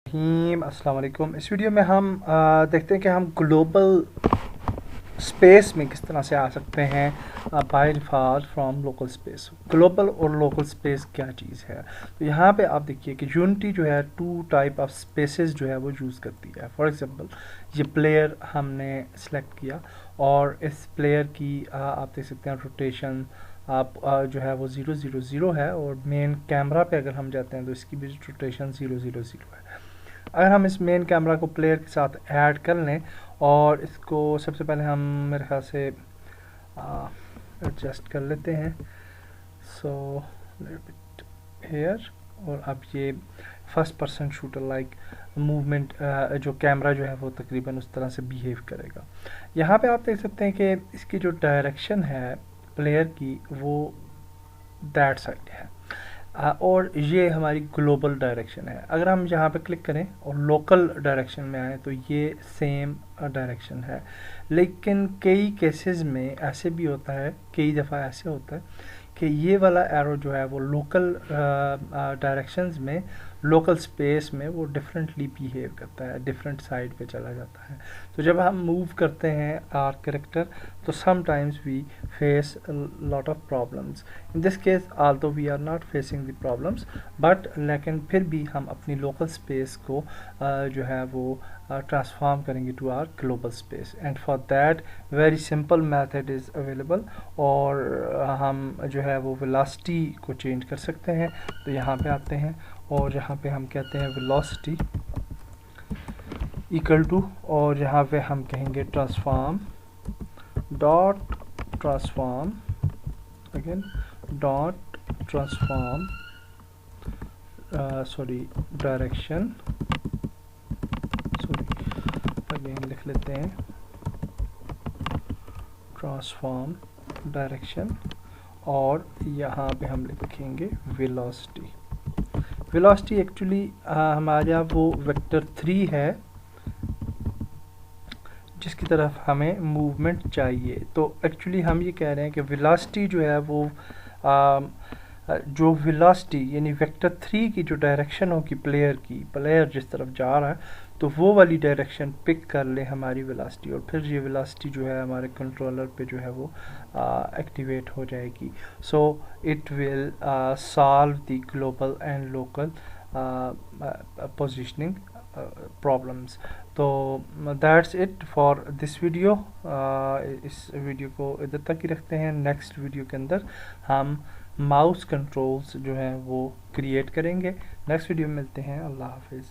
अस्सलाम वालेकुम। इस वीडियो में हम देखते हैं कि हम ग्लोबल स्पेस में किस तरह से आ सकते हैं by default from local space. Global और लोकल स्पेस क्या चीज़ है, तो यहाँ पे आप देखिए कि यूनिटी जो है टू टाइप ऑफ स्पेसेस जो है वो यूज़ करती है। फॉर एग्जांपल ये प्लेयर हमने सेलेक्ट किया और इस प्लेयर की आप देख सकते हैं रोटेशन आप जो है वो 0 0 0 है, और मेन कैमरा पे अगर हम जाते हैं तो इसकी भी रोटेशन 0 0 0 है। अगर हम इस मेन कैमरा को प्लेयर के साथ ऐड कर लें और इसको सबसे पहले हम मेरे ख्याल से एडजस्ट कर लेते हैं। सो हेयर, और अब ये first person shooter like movement जो कैमरा जो है वो तकरीबन उस तरह से बिहेव करेगा। यहाँ पे आप देख सकते हैं कि इसकी जो डायरेक्शन है प्लेयर की वो दैट साइड है, और ये हमारी ग्लोबल डायरेक्शन है। अगर हम यहाँ पे क्लिक करें और लोकल डायरेक्शन में आए तो ये सेम डायरेक्शन है, लेकिन कई केसेस में ऐसे भी होता है, कई दफ़ा ऐसे होता है कि ये वाला एरो जो है वो लोकल डायरेक्शंस में, लोकल स्पेस में वो डिफरेंटली बिहेव करता है, डिफरेंट साइड पे चला जाता है। तो जब हम मूव करते हैं आर कैरेक्टर तो sometimes we face lot of problems. In this case although we are not facing the problems, but लेकिन फिर भी हम अपनी लोकल स्पेस को जो है वो ट्रांसफॉर्म करेंगे to our global space, and for that very simple method is available. और हम जो है वो वेलोसिटी को चेंज कर सकते हैं। तो यहाँ पे आते हैं और यहाँ पे हम कहते हैं वेलोसिटी इक्वल टू, और यहाँ पे हम कहेंगे transform dot transform again dot transform sorry direction, sorry again लिख लेते हैं ट्रांसफॉर्म डायरेक्शन, और यहाँ पे हम लिखेंगे वेलोसिटी। वेलोसिटी एक्चुअली हमारा वो वेक्टर 3 है जिसकी तरफ हमें मूवमेंट चाहिए। तो एक्चुअली हम ये कह रहे हैं कि वेलोसिटी जो है वो जो वेलोसिटी यानी वेक्टर 3 की जो डायरेक्शन होगी प्लेयर की, प्लेयर जिस तरफ जा रहा है तो वो वाली डायरेक्शन पिक कर ले हमारी वेलोसिटी, और फिर ये वेलोसिटी जो है हमारे कंट्रोलर पे जो है वो एक्टिवेट हो जाएगी। So it will solve the global and local positioning problems. तो that's it for this video. इस वीडियो को इधर तक ही रखते हैं। नेक्स्ट वीडियो के अंदर हम माउस कंट्रोल्स जो हैं वो क्रिएट करेंगे। नेक्स्ट वीडियो में मिलते हैं। अल्लाह हाफिज़।